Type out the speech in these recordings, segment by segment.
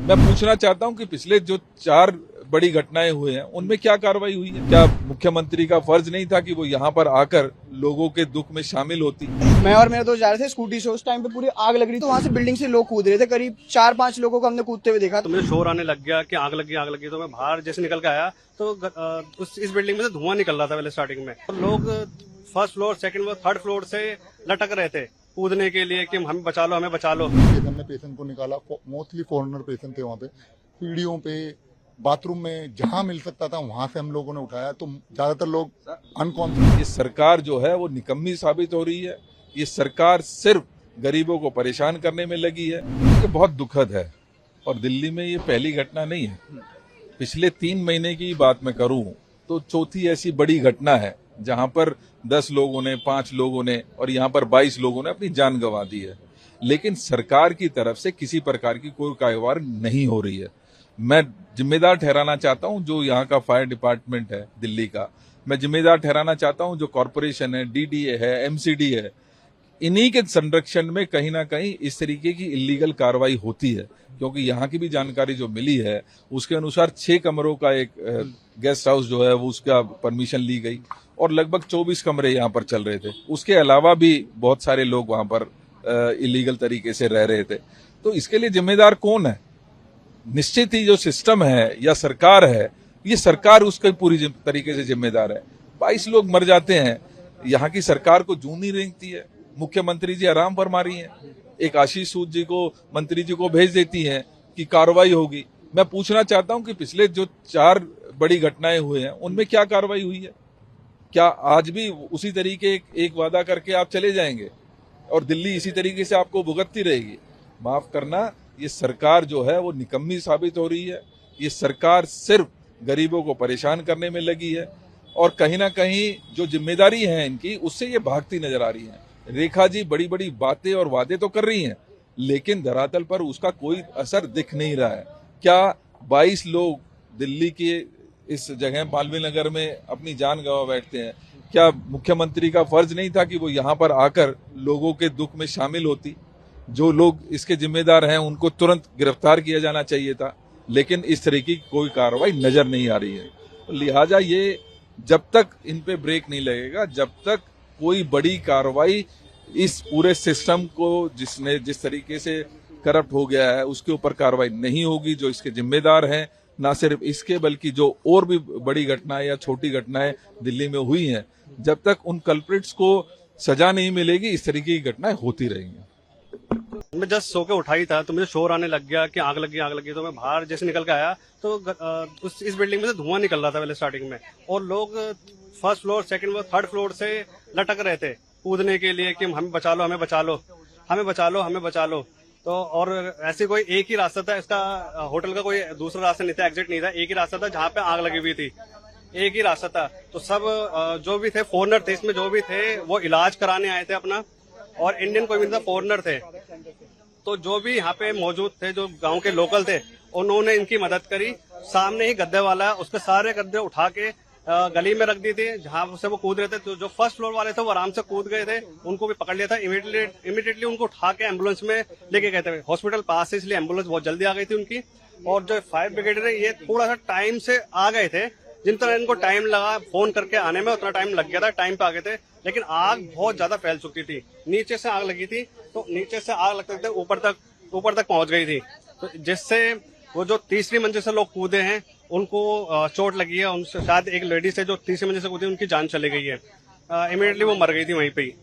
मैं पूछना चाहता हूं कि पिछले जो 4 बड़ी घटनाएं हुए हैं उनमें क्या कार्रवाई हुई है? क्या मुख्यमंत्री का फर्ज नहीं था कि वो यहाँ पर आकर लोगों के दुख में शामिल होती? मैं और मेरे दोस्त जा रहे थे स्कूटी से, उस टाइम पे पूरी आग लग रही, तो वहां से बिल्डिंग से लोग कूद रहे थे। करीब 4-5 लोगों को हमने कूदते हुए देखा। तो मुझे शोर आने लग गया कि आग लगी। तो मैं बाहर जैसे निकल के आया तो इस बिल्डिंग में से धुआं निकल रहा था पहले स्टार्टिंग में। तो लोग first floor, second floor, third floor से लटक रहे थे कूदने के लिए कि हमें बचा लो, हमें बचा लो। हमने पेशेंट को निकाला, मोस्टली फॉरेनर पेशेंट थे वहाँ पे। सीढ़ियों पे, बाथरूम में, जहां मिल सकता था वहां से हम लोगों ने उठाया, तो ज्यादातर लोग अनकॉन्शियस। ये सरकार जो है वो निकम्मी साबित हो रही है। ये सरकार सिर्फ गरीबों को परेशान करने में लगी है। ये बहुत दुखद है और दिल्ली में ये पहली घटना नहीं है। पिछले 3 महीने की बात मैं करूं तो चौथी ऐसी बड़ी घटना है जहां पर 10 लोगों ने, 5 लोगों ने और यहां पर 22 लोगों ने अपनी जान गंवा दी है। लेकिन सरकार की तरफ से किसी प्रकार की कोई कार्रवाई नहीं हो रही है। मैं जिम्मेदार ठहराना चाहता हूं जो यहाँ का फायर डिपार्टमेंट है दिल्ली का, मैं जिम्मेदार ठहराना चाहता हूं जो कॉरपोरेशन है, डीडीए है, एमसीडी है, इन्हीं के संरक्षण में कहीं ना कहीं इस तरीके की इलीगल कार्रवाई होती है। क्योंकि यहाँ की भी जानकारी जो मिली है उसके अनुसार 6 कमरों का एक गेस्ट हाउस जो है वो उसका परमिशन ली गई और लगभग 24 कमरे यहाँ पर चल रहे थे। उसके अलावा भी बहुत सारे लोग वहां पर इलीगल तरीके से रह रहे थे। तो इसके लिए जिम्मेदार कौन है? निश्चित ही जो सिस्टम है या सरकार है, ये सरकार उसके पूरी तरीके से जिम्मेदार है। 22 लोग मर जाते हैं, यहाँ की सरकार को जून नहीं रेंगती है। मुख्यमंत्री जी आराम फरमा रही हैं, एक आशीष सूद जी को, मंत्री जी को भेज देती हैं कि कार्रवाई होगी। मैं पूछना चाहता हूं कि पिछले जो 4 बड़ी घटनाएं हुए हैं उनमें क्या कार्रवाई हुई है? क्या आज भी उसी तरीके एक वादा करके आप चले जाएंगे और दिल्ली इसी तरीके से आपको भुगतती रहेगी? माफ करना, ये सरकार जो है वो निकम्मी साबित हो रही है। ये सरकार सिर्फ गरीबों को परेशान करने में लगी है और कहीं ना कहीं जो जिम्मेदारी है इनकी उससे ये भागती नजर आ रही है। रेखा जी बड़ी बड़ी बातें और वादे तो कर रही हैं लेकिन धरातल पर उसका कोई असर दिख नहीं रहा है। क्या 22 लोग दिल्ली के इस जगह मालवीय नगर में अपनी जान गंवा बैठते हैं? क्या मुख्यमंत्री का फर्ज नहीं था कि वो यहाँ पर आकर लोगों के दुख में शामिल होती? जो लोग इसके जिम्मेदार हैं उनको तुरंत गिरफ्तार किया जाना चाहिए था, लेकिन इस तरह की कोई कार्रवाई नजर नहीं आ रही है। तो लिहाजा ये जब तक इन पे ब्रेक नहीं लगेगा, जब तक कोई बड़ी कार्रवाई इस पूरे सिस्टम को जिस तरीके से करप्ट हो गया है उसके ऊपर कार्रवाई नहीं होगी, जो इसके जिम्मेदार हैं, ना सिर्फ इसके बल्कि जो और भी बड़ी घटनाएं या छोटी घटनाएं दिल्ली में हुई हैं, जब तक उन कल्प्रिट्स को सजा नहीं मिलेगी इस तरीके की घटनाएं होती रहेंगी। मैं जस्ट सो के उठा ही था तो मुझे शोर आने लग गया कि आग लगी। तो मैं बाहर जैसे निकल के आया तो इस बिल्डिंग में से धुआं निकल रहा था पहले स्टार्टिंग में। और लोग first floor, second floor, third floor से लटक रहे थे कूदने के लिए कि हमें बचा लो, हमें बचा लो, हमें बचा लो, हमें बचा लो। तो और ऐसे कोई एक ही रास्ता था इसका, होटल का कोई दूसरा रास्ता नहीं था, एग्जिट नहीं था, एक ही रास्ता था जहाँ पे आग लगी हुई थी, एक ही रास्ता था। तो सब जो भी थे फॉरेनर थे, इसमें जो भी थे वो इलाज कराने आए थे अपना, और इंडियन कोई भी नहीं था, फॉरेनर थे। तो जो भी यहाँ पे मौजूद थे, जो गांव के लोकल थे, उन्होंने इनकी मदद करी। सामने ही गद्दे वाला है, उसके सारे गद्दे उठा के गली में रख दी थी जहां से वो कूद रहे थे। तो जो फर्स्ट फ्लोर वाले थे वो आराम से कूद गए थे, उनको भी पकड़ लिया था। इमीडिएटली उनको उठा के एम्बुलेंस में लेके गए थे। हॉस्पिटल पास है इसलिए एम्बुलेंस बहुत जल्दी आ गई थी उनकी। और जो फायर ब्रिगेड है ये थोड़ा सा टाइम से आ गए थे, जिन तरह इनको टाइम लगा फोन करके आने में उतना टाइम लग गया था, टाइम पे आ गए थे। लेकिन आग बहुत ज्यादा फैल चुकी थी, नीचे से आग लगी थी, तो नीचे से आग लगते लगते ऊपर तक पहुंच गई थी। तो जिससे वो जो तीसरी मंजिल से लोग कूदे हैं उनको चोट लगी है। उनसे शायद एक लेडीज है जो तीसरी मंजिल से कूदी, उनकी जान चली गई है। इमीडिएटली वो मर गई थी वहीं पे ही,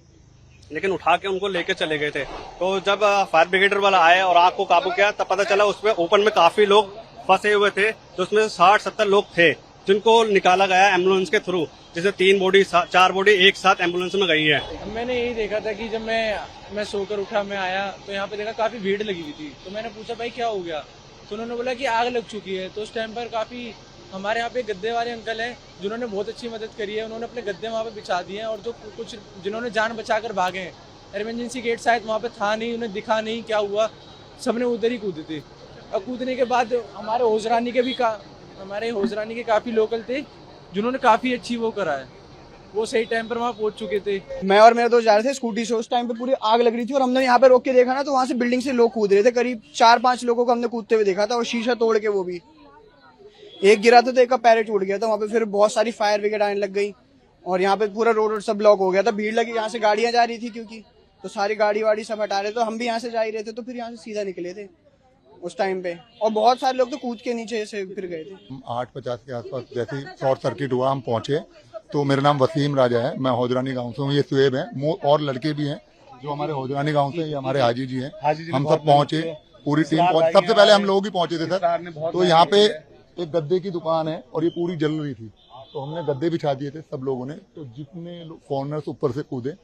लेकिन उठा के उनको लेके चले गए थे। तो जब फायर ब्रिगेडर वाला आया और आग को काबू किया तब पता चला उसमें ओपन में काफी लोग फंसे हुए थे। तो उसमें 60-70 लोग थे जिनको निकाला गया एम्बुलेंस के थ्रू, जिसे 4 बॉडी एक साथ एम्बुलेंस में गई है। मैंने यही देखा था कि जब मैं सोकर उठा, मैं आया तो यहाँ पे देखा काफी भीड़ लगी हुई थी। तो मैंने पूछा भाई क्या हो गया, तो उन्होंने बोला कि आग लग चुकी है। तो उस टाइम पर काफी हमारे यहाँ पे गद्दे वाले अंकल हैं जिन्होंने बहुत अच्छी मदद करी है। उन्होंने अपने गद्दे वहाँ पे बिछा दिए हैं और जो कुछ जिन्होंने जान बचाकर भागे हैं, इमरजेंसी गेट शायद वहाँ पे था नहीं, उन्हें दिखा नहीं क्या हुआ, सबने उधर ही कूदे थे। और कूदने के बाद हमारे होजरानी के काफी लोकल थे जिन्होंने काफी अच्छी वो करा है, वो सही टाइम पर वहाँ पहुंच चुके थे। मैं और मेरे दोस्त जा रहे थे स्कूटी से, उस टाइम पे पूरी आग लग रही थी और हमने यहाँ पे रोक के देखा ना तो वहाँ से बिल्डिंग से लोग कूद रहे थे। करीब 4-5 लोगों को हमने कूदते हुए देखा था और शीशा तोड़ के, वो भी एक गिरा था तो एक का पैर टूट गया था। वहाँ पे फिर बहुत सारी फायर ब्रिगेड आने लग गई और यहाँ पे पूरा रोड सब ब्लॉक हो गया था। भीड़ लगी, यहाँ से गाड़ियां जा रही थी क्योंकि, तो सारी गाड़ी वाड़ी सब हटा रहे थे। तो हम भी यहाँ से जा ही रहे थे तो फिर यहाँ से सीधा निकले थे उस टाइम पे, और बहुत सारे लोग तो कूद के नीचे से फिर गए थे। 8:50 के आसपास जैसे ही शॉर्ट सर्किट हुआ हम पहुंचे। तो मेरा नाम वसीम राजा है, मैं हौजरानी गांव से हूँ। ये सुएब है और लड़के भी हैं जो हमारे हौजरानी गांव से, ये हमारे हाजी जी हैं। हम सब पहुंचे, पूरी टीम पहुंची। सबसे पहले हम लोग ही पहुंचे थे सर। तो यहाँ पे एक गद्दे की दुकान है और ये पूरी जल रही थी, तो हमने गद्दे बिछा दिए थे सब लोगों ने। तो जितने फॉरनर्स ऊपर से कूदे,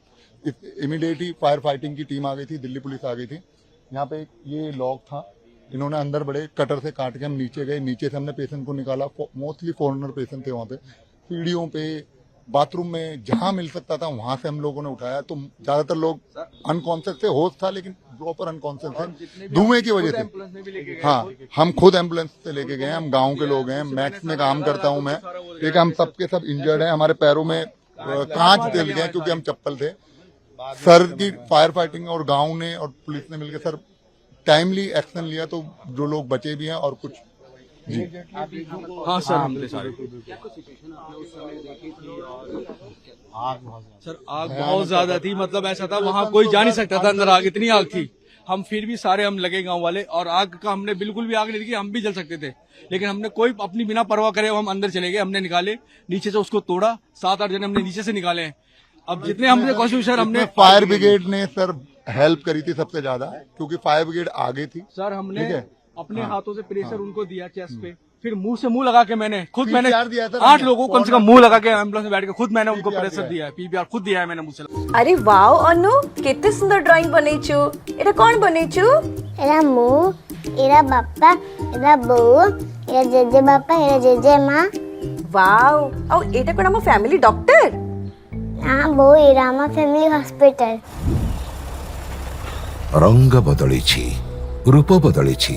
इमीडिएटली फायर फाइटिंग की टीम आ गई थी, दिल्ली पुलिस आ गई थी। यहाँ पे ये लॉक था, इन्होंने अंदर बड़े कटर से काट के हम नीचे गए। नीचे से हमने पेशेंट को निकाला। मोस्टली फॉरनर पेशेंट थे वहाँ पे। सीढ़ियों पे, बाथरूम में, जहां मिल सकता था वहां से हम लोगों ने उठाया। तो ज्यादातर लोग अनकॉन्शियस थे, होश था लेकिन प्रॉपर अनकॉन्शियस थे धुएं की वजह से। हाँ, हम खुद एम्बुलेंस से लेके गए। हम गांव के लोग हैं, मैक्स में काम करता हूं मैं, ठीक है। हम सबके सब इंजर्ड हैं, हमारे पैरों में कांच जल गए क्योंकि हम चप्पल थे। सर की फायर फाइटिंग और गाँव ने और पुलिस ने मिलकर सर टाइमली एक्शन लिया, तो जो लोग बचे भी हैं और कुछ जी। हाँ सर, हमने सारे सर आग बहुत ज्यादा थी, मतलब ऐसा था वहाँ कोई जा नहीं सकता था अंदर, आग इतनी आग थी। हम फिर भी सारे हम लगे गांव वाले, और आग का हमने बिल्कुल भी आग नहीं देखी, हम भी जल सकते थे लेकिन हमने कोई अपनी बिना परवाह करे हम अंदर चले गए। हमने निकाले नीचे से, उसको तोड़ा, 7-8 जने हमने नीचे से निकाले हैं। अब जितने हमने कोशिश सर हमने, फायर ब्रिगेड ने सर हेल्प करी थी सबसे ज्यादा, क्योंकि फायर ब्रिगेड आगे थी सर। हमने ठीक है? अपने हाथों से प्रेशर उनको दिया चेस्ट पे, फिर मुंह से मुंह लगा के मैंने खुद, मैंने PPR दिया था 8 लोगों को कम से कम मुंह लगा के एम्बुलेंस में बैठ के खुद मैंने उनको प्रेशर दिया है। पीपीआर खुद दिया है मैंने मुंह से। अरे वाओ अनु, केते सुंदर ड्राइंग बनेछु। एटा कोन बनेछु? एरा मु, एरा बापा, एरा बोऊ, एरा जेजे बापा, एरा जेजे माँ। वाओ, औ एटा कोन हम फैमिली डॉक्टर? हाँ बोऊ, एरा हम फैमिली हॉस्पिटल। रंग बदलिछि, रूप बदलिछि,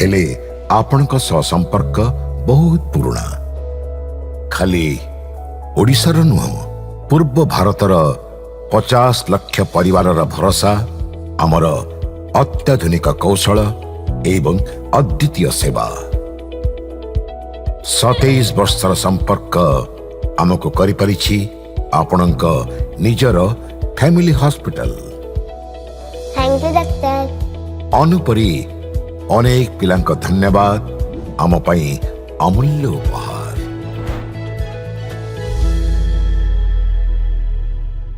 हेले आपणक सह संपर्क बहुत पुराना। खाली ओडिशार नुह, पूर्व भारतर 50 लाख परिवारर भरोसा आमर अत्याधुनिक कौशल एवं अद्वितीय सेवा। 27 वर्षर संपर्क आमको करि परिछि आपणक निजर family hospital. Thank you doctor. अनुपरी अनेक पिलांक धन्यवाद आम पई अमूल्य उपहार।